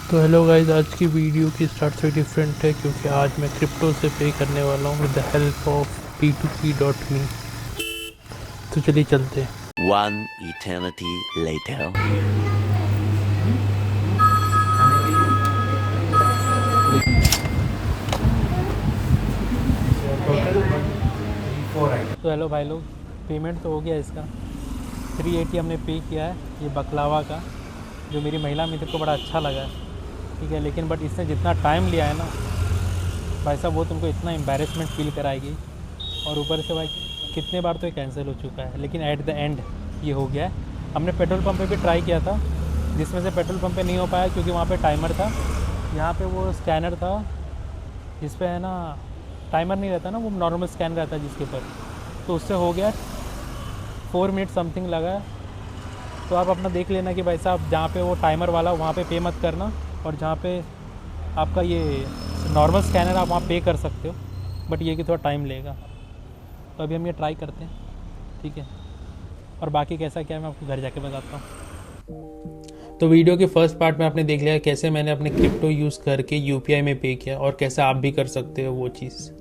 तो hello guys, आज की वीडियो की स्टार्ट से डिफरेंट है क्योंकि आज मैं क्रिप्टो से पे करने वाला हूँ with the help of P2P.me। तो चलिए चलते हैं। One eternity later. तो हेलो भाई लोग, पेमेंट तो हो गया इसका। 380 हमने पे किया है ये बकलावा का, जो मेरी महिला मित्र को बड़ा अच्छा लगा है। ठीक है, लेकिन बट इसने जितना टाइम लिया है ना भाई साहब, वो तुमको इतना एम्बेरसमेंट फील कराएगी। और ऊपर से भाई कितने बार तो ये कैंसिल हो चुका है, लेकिन एट द एंड ये हो गया है। हमने पेट्रोल पंप पे भी ट्राई किया था, जिसमें से पेट्रोल पंप पे नहीं हो पाया क्योंकि वहाँ पे टाइमर था। यहाँ पे वो स्कैनर था जिस पे है ना टाइमर नहीं रहता ना, वो नॉर्मल स्कैन रहता है जिसके ऊपर, तो उससे हो गया। 4 मिनट समथिंग लगा है। तो आप अपना देख लेना कि भाई साहब जहाँ पे वो टाइमर वाला वहाँ पे पे मत करना, और जहाँ पे आपका ये नॉर्मल स्कैनर आप वहाँ पे कर सकते हो, बट ये कि थोड़ा टाइम लेगा। तो अभी हम ये ट्राई करते हैं, ठीक है। और बाकी कैसा क्या है मैं आपको घर जाके बताता हूँ। तो वीडियो के फर्स्ट पार्ट में आपने देख लिया कैसे मैंने अपने क्रिप्टो यूज़ करके यूपीआई में पे किया, और कैसे आप भी कर सकते हो वो चीज़।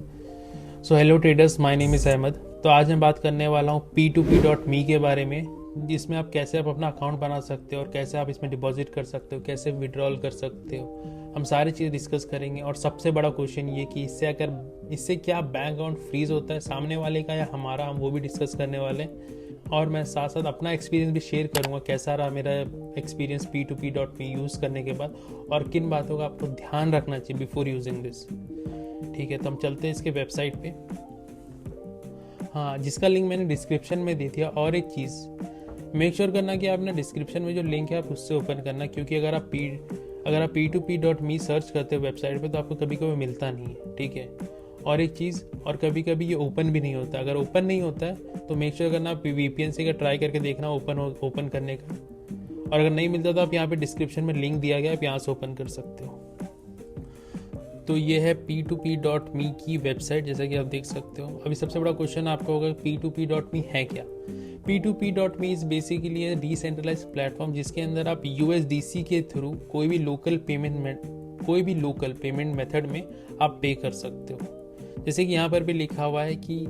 So hello traders, my name is Ahmad. तो आज मैं बात करने वाला हूँ P2P.me के बारे में, जिसमें आप कैसे आप अपना अकाउंट बना सकते हो और कैसे आप इसमें डिपॉजिट कर सकते हो, कैसे विड्रॉल कर सकते हो। हम सारी चीज़ डिस्कस करेंगे। और सबसे बड़ा क्वेश्चन ये कि इससे क्या बैंक अकाउंट फ्रीज होता है, सामने वाले का या हमारा, हम वो भी डिस्कस करने वाले हैं। और मैं साथ साथ अपना एक्सपीरियंस भी शेयर करूँगा, कैसा रहा मेरा एक्सपीरियंस P2P.me यूज़ करने के बाद, और किन बातों का आपको ध्यान रखना चाहिए बिफोर यूजिंग दिस। ठीक है, तो हम चलते हैं इसके वेबसाइट पे। हाँ, जिसका लिंक मैंने डिस्क्रिप्शन में दे दिया। और एक चीज़ मेक श्योर करना कि आप ना डिस्क्रिप्शन में जो लिंक है आप उससे ओपन करना, क्योंकि अगर आप P2P.me सर्च करते हो वेबसाइट पे तो आपको कभी कभी मिलता नहीं है, ठीक है। और एक चीज़, और कभी कभी ये ओपन भी नहीं होता। अगर ओपन नहीं होता है तो मेक श्योर करना आप VPN से ट्राई करके देखना ओपन करने का। और अगर नहीं मिलता तो आप यहाँ पे डिस्क्रिप्शन में लिंक दिया गया, आप यहाँ से ओपन कर सकते हो। तो ये है P2P.me की वेबसाइट, जैसा कि आप देख सकते हो। अभी सबसे बड़ा क्वेश्चन आपका होगा P2P.me है क्या। P2P.me इज़ बेसिकली है डिसेंट्रलाइज प्लेटफॉर्म, जिसके अंदर आप USDC के थ्रू कोई भी लोकल पेमेंट मेथड में आप पे कर सकते हो। जैसे कि यहाँ पर भी लिखा हुआ है कि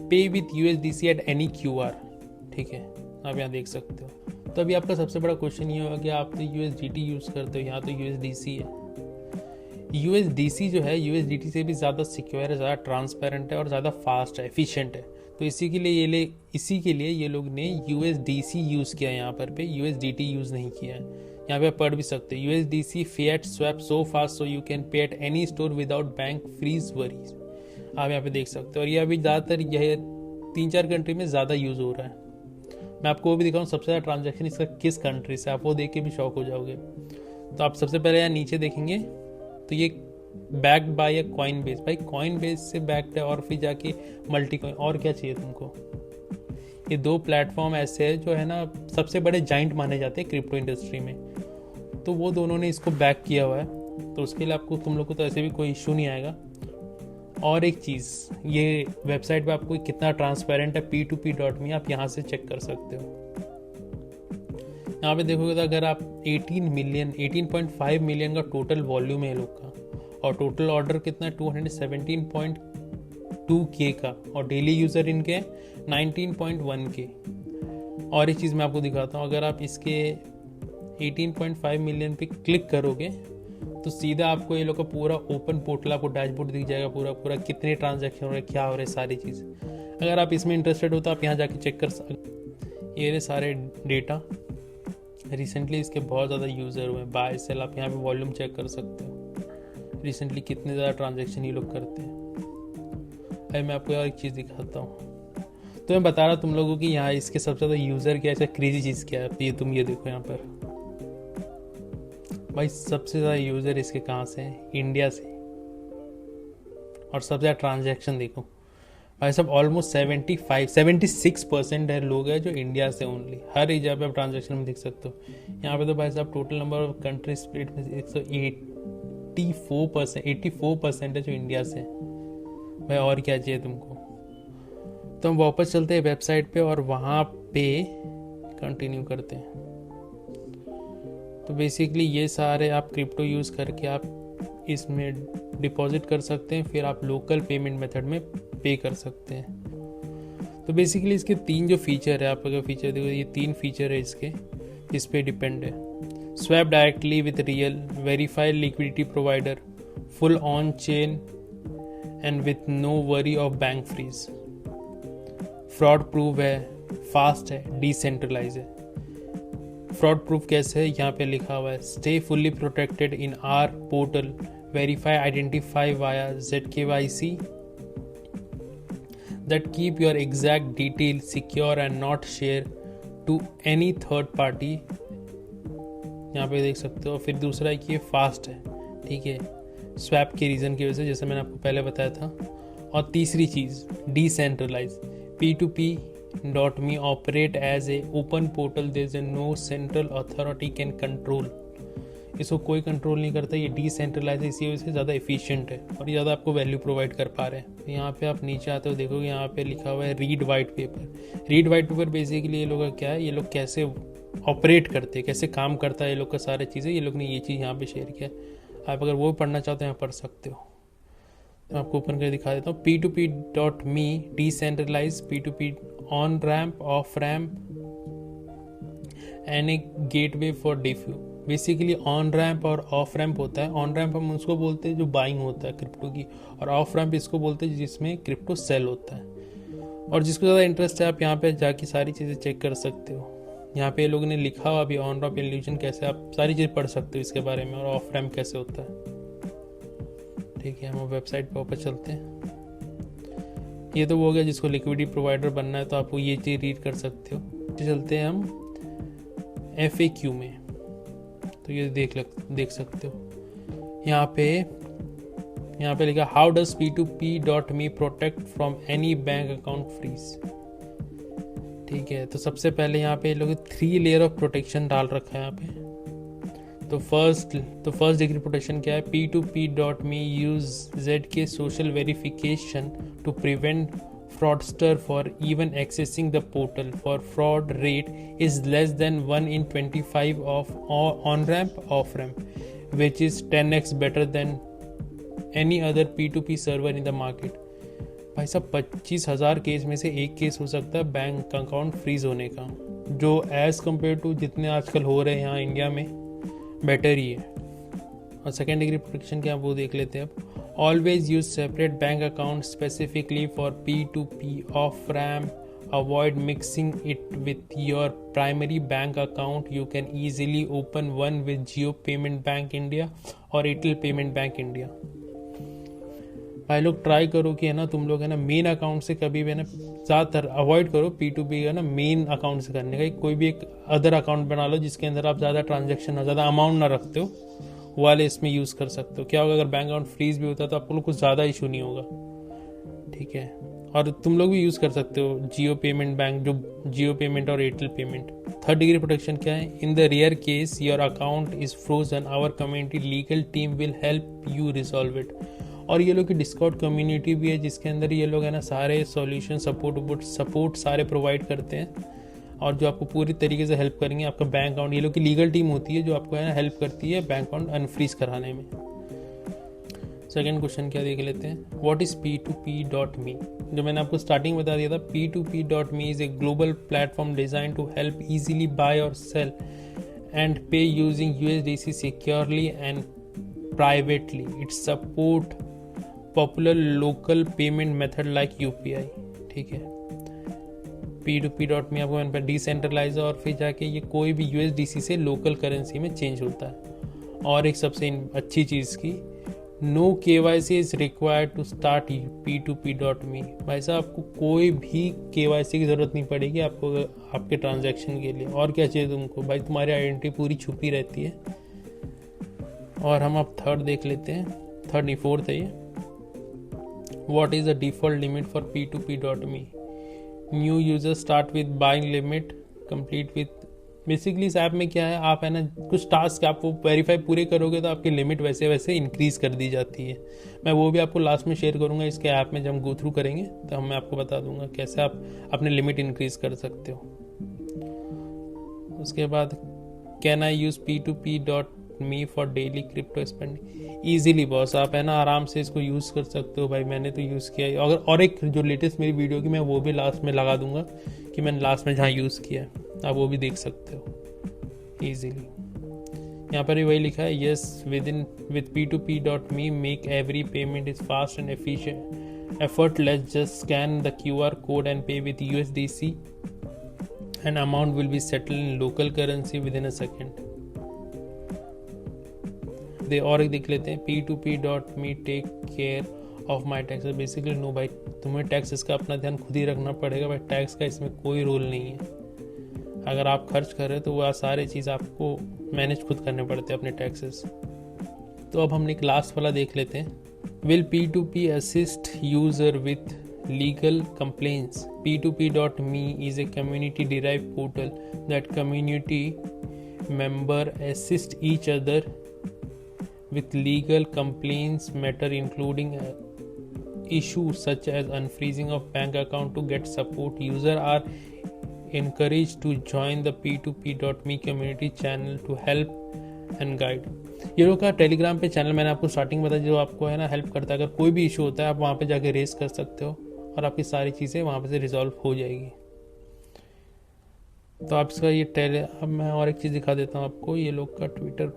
पे with USDC at any QR, ठीक है, आप यहाँ देख सकते हो। तो अभी आपका सबसे बड़ा क्वेश्चन ये होगा कि आप तो USDT यूज़ करते हो, यहाँ तो USDC है। USDC जो है USDT से भी ज़्यादा सिक्योर है, ज़्यादा ट्रांसपेरेंट है और ज़्यादा फास्ट है, एफिशिएंट है। तो इसी के लिए ये लोग ने USDC यूज़ किया, यहाँ पर पे USDT यूज़ नहीं किया है। यहाँ पे पढ़ भी सकते हैं USDC fiat swap so fast so you can pay at any store without bank freeze worries। आप यहाँ पे देख सकते हो। और ये अभी ज़्यादातर यह 3-4 कंट्री में ज़्यादा यूज़ हो रहा है। मैं आपको वो भी दिखाऊँ सबसे ज़्यादा ट्रांजेक्शन इसका किस कंट्री से, आप वो देख के भी शॉक हो जाओगे। तो आप सबसे पहले यहाँ नीचे देखेंगे तो ये backed by a coin base, भाई कॉइन बेस से बैक्ड है, और फिर जाके मल्टी कॉइन, और क्या चाहिए तुमको। ये 2 प्लेटफॉर्म ऐसे हैं जो है ना सबसे बड़े जाइंट माने जाते हैं क्रिप्टो इंडस्ट्री में, तो वो दोनों ने इसको बैक किया हुआ है। तो उसके लिए आपको, तुम लोग को तो ऐसे भी कोई इशू नहीं आएगा। और एक चीज़, ये वेबसाइट पे आपको कितना ट्रांसपेरेंट है P2P.me, आप यहाँ से चेक कर सकते हो। यहाँ पे देखोगे तो अगर आप 18.5 मिलियन का टोटल वॉल्यूम है लोग का, और टोटल ऑर्डर कितना है 217.2K का, और डेली यूज़र इनके 19.1K। और एक चीज़ मैं आपको दिखाता हूँ, अगर आप इसके 18.5 मिलियन पे क्लिक करोगे तो सीधा आपको ये लोग का पूरा ओपन पोर्टल, आपको डैशबोर्ड दिख जाएगा, पूरा कितने ट्रांजैक्शन हो रहे हैं, क्या हो रहे हैं, सारी चीज़। अगर आप इसमें इंटरेस्टेड हो तो आप यहाँ जाके चेक कर सकते। ये रहे सारे डेटा। रिसेंटली इसके बहुत ज़्यादा यूज़र हुए हैं, बाय सेल, आप यहाँ पे वॉल्यूम चेक कर सकते हो रिसेंटली कितने ज़्यादा ट्रांजैक्शन ये लोग करते हैं। अभी मैं आपको और एक चीज़ दिखाता हूँ। तो मैं बता रहा तुम लोगों की यहाँ इसके सबसे ज़्यादा यूज़र क्या, ऐसा क्रेजी चीज़ क्या है। ये तुम ये देखो यहाँ पर, भाई सबसे ज़्यादा यूज़र इसके कहाँ से हैं, इंडिया से। और सबसे ज़्यादा ट्रांजैक्शन देखो भाई सब, ऑलमोस्ट 76% है लोग हैं जो इंडिया से ओनली। हर एक जगह पे आप ट्रांजैक्शन में देख सकते हो। यहाँ पे तो भाई साहब total number of country split में 84% है जो इंडिया से है। भाई और क्या चाहिए तुमको। तो हम वापस चलते हैं वेबसाइट पे और वहाँ पे कंटिन्यू करते हैं। तो बेसिकली ये सारे आप क्रिप्टो यूज़ करके आप इसमें डिपॉजिट कर सकते हैं, फिर आप लोकल पेमेंट मेथड में पे कर सकते हैं। तो बेसिकली इसके 3 जो फीचर है, आप अगर फीचर देखो ये 3 फीचर है इसके, इस पे डिपेंड है। Swap directly with real, verified liquidity provider, full on chain and with no worry of bank freeze, fraud proof है, फास्ट है, डिसेंट्रलाइज है। फ्रॉड प्रूफ कैसे है, यहाँ पे लिखा हुआ है stay fully protected in our portal, verify identify via ZKYC that keep your exact details secure and not share to any third party। यहाँ पे देख सकते हो। फिर दूसरा है कि ये फास्ट है, ठीक है, स्वैप के रीज़न की वजह से, जैसे मैंने आपको पहले बताया था। और तीसरी चीज़ decentralise, P2P.me operate as a open portal, there is no central authority can control, इसको कोई कंट्रोल नहीं करता, ये डिसेंट्रलाइज है, इसी वजह से ज़्यादा एफिशिएंट है और ये ज़्यादा आपको वैल्यू प्रोवाइड कर पा रहे हैं। तो यहाँ पे आप नीचे आते हो, देखोगे यहाँ पे लिखा हुआ है read white paper. Read white paper basically ये लोग का क्या है, ये लोग कैसे ऑपरेट करते हैं, कैसे काम करता है ये लोग का सारी चीज़ें, ये लोग ने ये चीज़ यहाँ पे शेयर किया है। आप अगर वो पढ़ना चाहते हैं पढ़ सकते हो। तो आपको ओपन करके दिखा देता हूँ। P2P.me decentralise P2P on ramp, off ramp and a gateway for DeFi. Basically on ramp और ऑफ रैम्प होता है। ऑन रैम्प हम उसको बोलते हैं जो बाइंग होता है क्रिप्टो की, और ऑफ रैम्प इसको बोलते हैं जिसमें क्रिप्टो सेल होता है। और जिसको ज़्यादा इंटरेस्ट है आप यहाँ पे जाके सारी चीज़ें चेक कर सकते हो। यहाँ पे लोगों ने लिखा हुआ अभी ऑन रैम्प इल्यूजन कैसे, आप सारी चीज़ पढ़ सकते हो इसके बारे में, और ऑफ रैम्प कैसे होता है। ठीक है, हम वेबसाइट पर वापस चलते हैं। ये तो वो हो गया जिसको लिक्विडिटी प्रोवाइडर बनना है, तो आप ये चीज़ रीड कर सकते हो। चलते हैं हम FAQ में, तो ये देख सकते हो। यहाँ पे लिखा how does P2P.me protect from any bank account freeze. ठीक है, तो सबसे पहले यहाँ पे लोग 3 लेयर ऑफ प्रोटेक्शन डाल रखा है यहाँ पे। तो फर्स्ट डिग्री प्रोटेक्शन क्या है, P2P.me use ZK social verification to prevent fraudster for even accessing the portal, for fraud rate is less than 1 in 25 of on ramp off ramp, which is 10x better than any other P2P server in the market। भाई साहब 25,000 case में से एक case हो सकता है bank account freeze होने का, जो एज कम्पेयर टू जितने आजकल हो रहे हैं यहाँ इंडिया में बेटर ही है। और सेकेंड डिग्री प्रोटेक्शन क्या वो देख लेते हैं अब। Always use separate bank accounts specifically for P2P off-ramp. Avoid mixing it with your primary bank account. You can easily open one with Jio Payment Bank India or Airtel Payment Bank India। भाई लोग try करो कि है ना तुम लोग है ना मेन अकाउंट से कभी भी है ना ज़्यादातर अवॉइड करो P2P है ना मेन अकाउंट से करने का। कोई भी एक अदर अकाउंट बना लो जिसके अंदर आप ज़्यादा ट्रांजेक्शन ना, ज़्यादा अमाउंट ना रखते हो, वाले इसमें यूज़ कर सकते हो। क्या होगा अगर बैंक अकाउंट फ्रीज भी होता है तो आपको कुछ ज़्यादा इशू नहीं होगा। ठीक है, और तुम लोग भी यूज़ कर सकते हो जियो पेमेंट बैंक, जो जियो पेमेंट और Airtel payment. Third degree protection क्या है, in the rare case your account is frozen our community legal team will help you resolve it. और ये लोग की डिस्कॉर्ड कम्युनिटी भी है जिसके अंदर ये लोग है ना सारे सॉल्यूशन सपोर्ट सारे प्रोवाइड करते हैं, और जो आपको पूरी तरीके से हेल्प करेंगे। आपका बैंक अकाउंट, ये लोग की लीगल टीम होती है जो आपको है ना हेल्प करती है बैंक अकाउंट अनफ्रीज कराने में। सेकेंड क्वेश्चन क्या देख लेते हैं, व्हाट इज़ P2P.me। जो मैंने आपको स्टार्टिंग बता दिया था, P2P.me is a global platform design to help easily buy और sell and pay using USDC securely and privately. It support popular local payment method like UPI। ठीक है, P2P.me आपको मैंने पर डिसेंट्रलाइज, और फिर जाके ये कोई भी USDC से लोकल करेंसी में चेंज होता है। और एक सबसे अच्छी चीज़ की, no KYC is required to start P2P.me। भाई साहब आपको कोई भी KYC की ज़रूरत नहीं पड़ेगी आपको आपके ट्रांजैक्शन के लिए। और क्या चाहिए तुमको, भाई तुम्हारी आइडेंटिटी पूरी छुपी रहती है। और हम अब थर्ड देख लेते हैं, फोर्थ है ये, what is the default limit for P2P.me। New user start with buying limit complete with. Basically इस ऐप में क्या है, आप है ना कुछ टास्क आप वो वेरीफाई पूरे करोगे तो आपकी लिमिट वैसे वैसे इंक्रीज़ कर दी जाती है। मैं वो भी आपको लास्ट में शेयर करूंगा इसके ऐप में, जब हम गो थ्रू करेंगे तो मैं आपको बता दूंगा कैसे आप अपने लिमिट इंक्रीज़ कर सकते हो। उसके बाद can I use P2P.me for daily crypto spending? Easily boss, आप है ना आराम से इसको यूज़ कर सकते हो भाई। मैंने तो यूज़ किया है। अगर और एक जो लेटेस्ट मेरी वीडियो की मैं वो भी लास्ट में लगा दूंगा कि मैंने लास्ट में जहाँ यूज़ किया है, आप वो भी देख सकते हो ईजिली। यहाँ पर भी वही लिखा है, yes with P2P.me make every payment is fast and effortless. Just scan the QR code and pay with USDC and amount will be settled in local currency within a second. दे और एक देख लेते हैं, P2P.me take care of my taxes. Basically no भाई, तुम्हें taxes का अपना ध्यान खुद ही रखना पड़ेगा भाई। टैक्स का इसमें कोई रोल नहीं है। अगर आप खर्च कर रहे हो तो वह सारी चीज़ आपको मैनेज खुद करने पड़ते हैं अपने टैक्सेस। तो अब हम एक लास्ट वाला देख लेते हैं। Will P2P assist user with legal complaints? P2P.me is a community-derived portal that community member assist each other with legal complaints matter, including issues such as unfreezing of bank account. To get support, user are encouraged to join the P2P.me community channel to help and guide. ये लोग का Telegram पे channel मैंने आपको starting बताया, जो आपको है ना हेल्प करता है। अगर कोई भी इशू होता है आप वहाँ पे जाके रेस कर सकते हो और आपकी सारी चीज़ें वहाँ पे से रिजॉल्व हो जाएगी। तो आप इसका ये अब मैं और एक चीज़ दिखा देता हूँ आपको। ये लोग का ट्विटर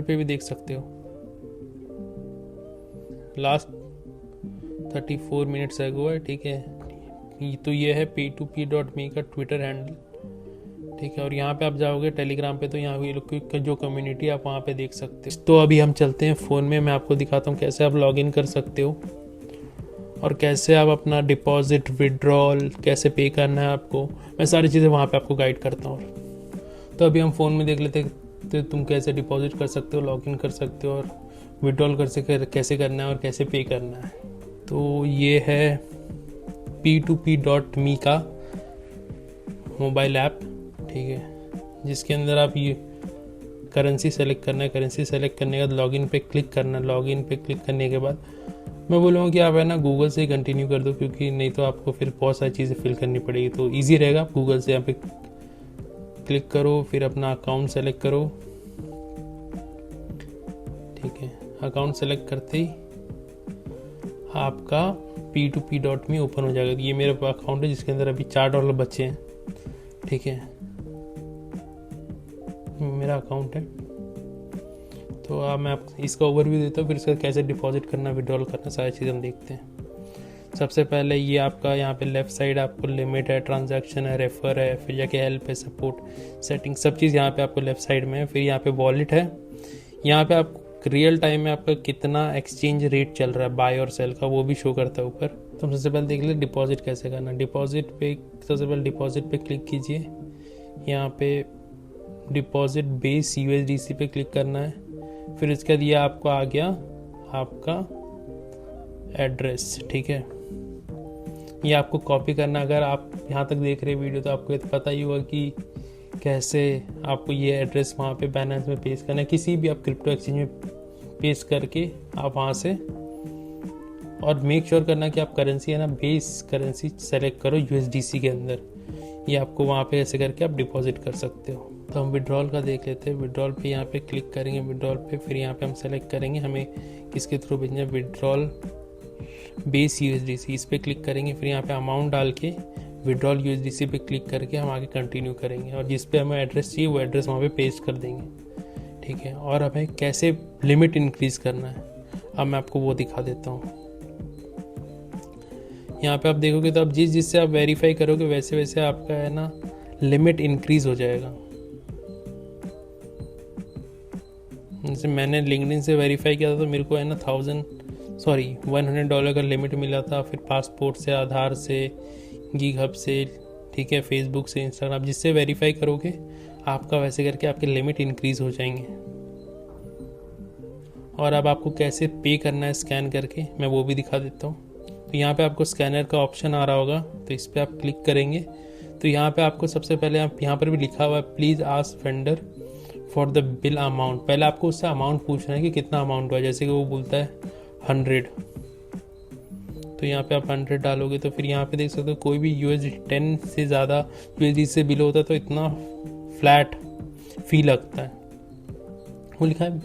पे भी देख सकते हो। लास्ट 34 मिनट्स अगो है, ठीक है। तो ये है P2P.me का ट्विटर हैंडल, ठीक है। और यहाँ पे आप जाओगे टेलीग्राम पे तो यहाँ ये लोग की जो कम्युनिटी आप वहाँ पे देख सकते हो। तो अभी हम चलते हैं फ़ोन में, मैं आपको दिखाता हूँ कैसे आप लॉगिन कर सकते हो और कैसे आप अपना डिपॉजिट विड्रॉल कैसे पे करना है आपको। मैं सारी चीज़ें वहाँ पे आपको गाइड करता हूँ। तो अभी हम फ़ोन में देख लेते हैं तो तुम कैसे डिपॉजिट कर सकते हो, लॉगिन कर सकते हो और विड्रॉल कैसे करना है और कैसे पे करना है। तो ये है P2P.me का मोबाइल ऐप, ठीक है, जिसके अंदर आप ये करेंसी सेलेक्ट करना है। करेंसी सेलेक्ट करने के बाद लॉगिन पे क्लिक करना है। लॉगिन पे क्लिक करने के बाद मैं बोलूँगा कि आप है ना गूगल से ही कंटिन्यू कर दो, क्योंकि नहीं तो आपको फिर बहुत सारी चीज़ें फिल करनी पड़ेगी। तो इजी रहेगा, आप गूगल से यहाँ पे क्लिक करो, फिर अपना अकाउंट सेलेक्ट करो, ठीक है। अकाउंट सेलेक्ट करते ही आपका P2P.me ओपन हो जाएगा। ये मेरा अकाउंट है जिसके अंदर अभी $4 बचे हैं, ठीक है, मेरा अकाउंट है। तो अब मैं आप इसका ओवरव्यू देता हूँ, फिर इसका कैसे डिपॉजिट करना, विड्रॉल करना, सारी चीज़ हम देखते हैं। सबसे पहले ये आपका यहाँ पे लेफ़्ट साइड आपको लिमिट है, ट्रांजैक्शन है, रेफर है, फिर जाके हेल्प है, सपोर्ट, सेटिंग, सब चीज़ यहाँ पे आपको लेफ़्ट साइड में है। फिर यहाँ पे वॉलेट है। यहाँ पे आप रियल टाइम में आपका कितना एक्सचेंज रेट चल रहा है बाय और सेल का, वो भी शो करता है ऊपर। तो सबसे पहले देख ले डिपॉजिट कैसे करना। डिपॉजिट पे सबसे पहले डिपॉजिट पे क्लिक कीजिए। यहाँ पे डिपॉजिट बेस USDC पे क्लिक करना है। फिर इसके बाद ये आपको आ गया आपका एड्रेस, ठीक है। ये आपको कॉपी करना। अगर आप यहाँ तक देख रहे वीडियो तो आपको तो पता ही होगा कि कैसे आपको ये एड्रेस वहाँ पे बैलेंस में पेस्ट करना है। किसी भी आप क्रिप्टो एक्सचेंज में पेस्ट करके आप वहाँ से, और मेक श्योर करना कि आप करेंसी है ना बेस करेंसी सेलेक्ट करो USDC के अंदर। ये आपको वहाँ पे ऐसे करके आप डिपॉजिट कर सकते हो। तो हम विड्रॉल का देख लेते हैं। विड्रॉल पे यहाँ पे क्लिक करेंगे, विड्रॉल पे, फिर यहाँ पे हम सेलेक्ट करेंगे हमें किसके थ्रू भेजना है, विड्रॉल बेस USDC, इस पर क्लिक करेंगे। फिर यहाँ पे अमाउंट डाल के विड्रॉल USDC पे क्लिक करके हम आगे कंटिन्यू करेंगे, और जिस पे हमें एड्रेस चाहिए वो एड्रेस वहाँ पे पेस्ट कर देंगे, ठीक है। और हमें कैसे लिमिट इंक्रीज़ करना है अब मैं आपको वो दिखा देता हूँ। यहाँ पे आप देखोगे तो अब जिससे आप वेरीफाई करोगे वैसे वैसे आपका है ना लिमिट इंक्रीज़ हो जाएगा। जैसे मैंने लिंक्डइन से वेरीफाई किया था तो मेरे को है ना $100 का लिमिट मिला था। फिर पासपोर्ट से, आधार से, गीगहब से, ठीक है, फेसबुक से, इंस्टाग्राम, जिससे वेरीफाई करोगे आपका वैसे करके आपके लिमिट इंक्रीज़ हो जाएंगे। और अब आपको कैसे पे करना है स्कैन करके मैं वो भी दिखा देता हूँ। तो यहाँ पे आपको स्कैनर का ऑप्शन आ रहा होगा, तो इस पर आप क्लिक करेंगे। तो यहाँ पे आपको सबसे पहले आप यहाँ पर भी लिखा हुआ है please ask vendor for the bill amount. पहले आपको उससे अमाउंट पूछना है कि कितना अमाउंट हुआ। जैसे कि वो बोलता है 100, तो यहाँ पे आप 100 डालोगे तो फिर यहाँ पे देख सकते हो कोई भी USD10 से ज़्यादा USD से बिलो होता है तो इतना फ्लैट फी लगता है। वो लिखा है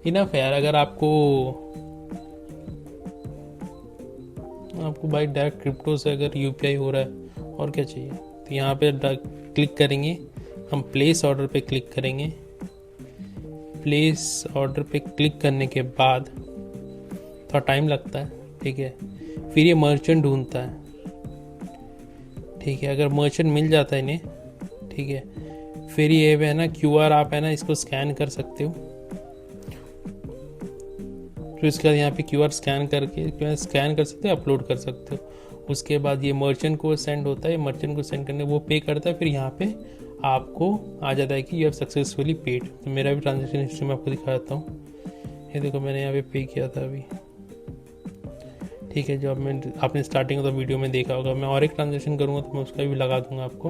इनफ यार। अगर आपको भाई डायरेक्ट क्रिप्टो से अगर UPI हो रहा है और क्या चाहिए। तो यहाँ पे क्लिक करेंगे हम, प्लेस ऑर्डर पे क्लिक करेंगे। प्लेस ऑर्डर पे क्लिक करने के बाद थोड़ा टाइम लगता है, ठीक है। फिर ये मर्चेंट ढूंढता है, ठीक है। अगर मर्चेंट मिल जाता है इन्हें, ठीक है, फिर ये है ना QR आप है ना इसको स्कैन कर सकते हो। तो इसके बाद यहाँ पे QR स्कैन कर सकते हो, अपलोड कर सकते हो। उसके बाद ये मर्चेंट को सेंड होता है, मर्चेंट को सेंड करने वो पे करता है। फिर यहाँ पे आपको आ जाता है कि यू हैव सक्सेसफुली पेड। तो मेरा भी ट्रांजेक्शन हिस्ट्री में आपको दिखा देता हूँ। ये देखो मैंने यहाँ पे पे किया था अभी, ठीक है। जो आपने स्टार्टिंग ऑफ द वीडियो में देखा होगा। मैं और एक ट्रांजेक्शन करूँगा तो मैं उसका भी लगा दूंगा आपको।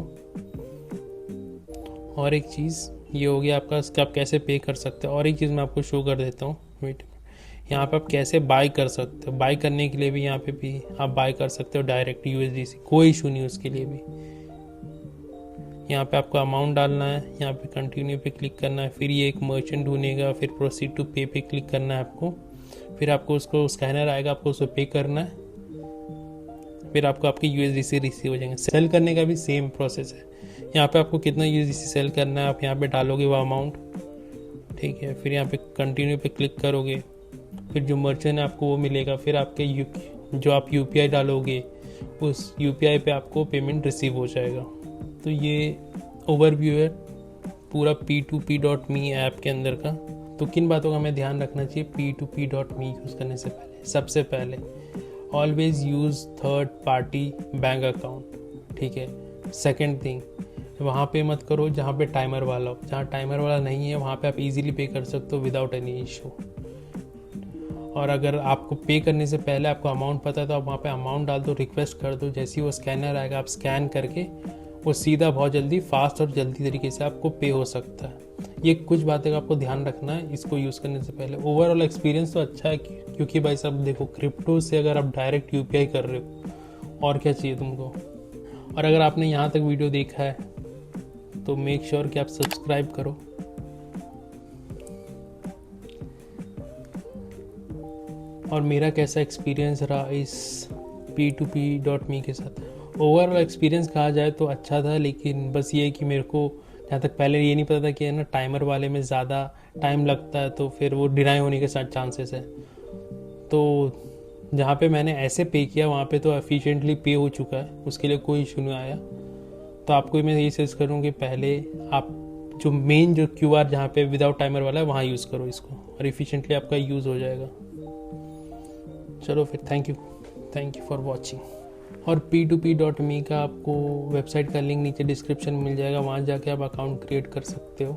और एक चीज़ ये हो गया आपका कि आप कैसे पे कर सकते हो। और एक चीज़ मैं आपको शो कर देता हूँ, वेट। यहाँ पे आप कैसे बाय कर सकते हो। बाय करने के लिए भी यहाँ पे भी आप बाय कर सकते हो डायरेक्ट USD से, कोई इशू नहीं उसके लिए भी। यहाँ पे आपको अमाउंट डालना है, यहाँ पे कंटिन्यू पे क्लिक करना है। फिर ये एक मर्चेंट ढूंढेगा, फिर प्रोसीड टू पे पे क्लिक करना है आपको। फिर आपको उसको स्कैनर आएगा, आपको उसको पे करना है। फिर आपको आपके USD से रिसीव हो जाएंगे। सेल करने का भी सेम प्रोसेस है। यहाँ पे आपको कितना USD से सेल करना है आप यहाँ पे डालोगे वो अमाउंट, ठीक है। फिर यहाँ पे कंटिन्यू पे क्लिक करोगे, फिर जो मर्चेंट है आपको वो मिलेगा। फिर आपके जो आप UPI डालोगे उस UPI पे आपको पेमेंट रिसीव हो जाएगा। तो ये ओवरव्यू है पूरा P2P.me ऐप के अंदर का। तो किन बातों का हमें ध्यान रखना चाहिए P2P.me यूज़ करने से पहले। सबसे पहले always use third party bank account, ठीक है। सेकेंड थिंग, वहाँ पे मत करो जहाँ पे टाइमर वाला हो। जहाँ टाइमर वाला नहीं है वहाँ पे आप इजीली पे कर सकते हो विदाउट एनी इशू। और अगर आपको पे करने से पहले आपको अमाउंट पता है तो आप वहाँ पे अमाउंट डाल दो, रिक्वेस्ट कर दो। जैसे ही वो स्कैनर आएगा आप स्कैन करके वो सीधा बहुत जल्दी फास्ट और जल्दी तरीके से आपको पे हो सकता है। ये कुछ बातें का आपको ध्यान रखना है इसको यूज़ करने से पहले। ओवरऑल एक्सपीरियंस तो अच्छा है क्योंकि भाई साहब देखो क्रिप्टो से अगर आप डायरेक्ट UPI कर रहे हो और क्या चाहिए तुमको। और अगर आपने यहाँ तक वीडियो देखा है तो मेक श्योर कि आप सब्सक्राइब करो। और मेरा कैसा एक्सपीरियंस रहा इस P2P.me के साथ। ओवरऑल एक्सपीरियंस कहा जाए तो अच्छा था, लेकिन बस ये कि मेरे को जहाँ तक पहले ये नहीं पता था कि है ना टाइमर वाले में ज़्यादा टाइम लगता है तो फिर वो डिनाई होने के साथ चांसेस है। तो जहाँ पे मैंने ऐसे पे किया वहाँ पे तो एफिशिएंटली पे हो चुका है, उसके लिए कोई इशू नहीं आया। तो आपको मैं यही सजेस्ट करूँ कि पहले आप जो मेन जो QR जहाँ पे विदाउट टाइमर वाला है वहाँ यूज़ करो इसको और एफिशिएंटली आपका यूज़ हो जाएगा। चलो फिर थैंक यू फॉर वॉचिंग। और P2P.me का आपको वेबसाइट का लिंक नीचे डिस्क्रिप्शन में मिल जाएगा, वहाँ जाके आप अकाउंट क्रिएट कर सकते हो।